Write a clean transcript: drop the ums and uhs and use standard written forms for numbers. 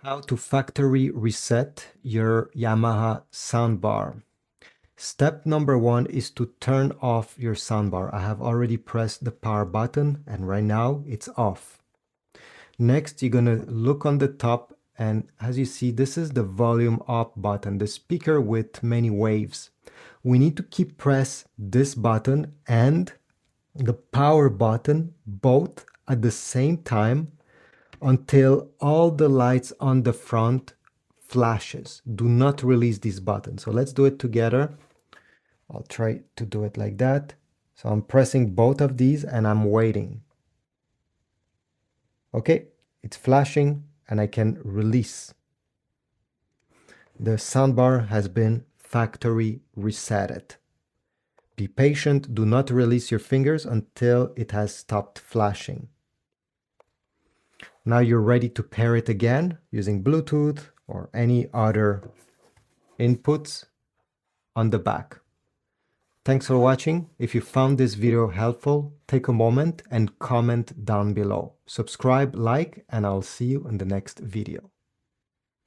How to factory reset your Yamaha soundbar. Step number 1 is to turn off your soundbar. I have already pressed the power button and right now it's off. Next, you're gonna look on the top and as you see, this is the volume up button, the speaker with many waves. We need to keep press this button and the power button both at the same time until all the lights on the front flashes. Do not release this button. So let's do it together. I'll try to do it like that. So I'm pressing both of these and I'm waiting. Okay, it's flashing and I can release. The soundbar has been factory resetted. Be patient, do not release your fingers until it has stopped flashing. Now you're ready to pair it again using Bluetooth or any other inputs on the back. Thanks for watching. If you found this video helpful, take a moment and comment down below. Subscribe, like, and I'll see you in the next video.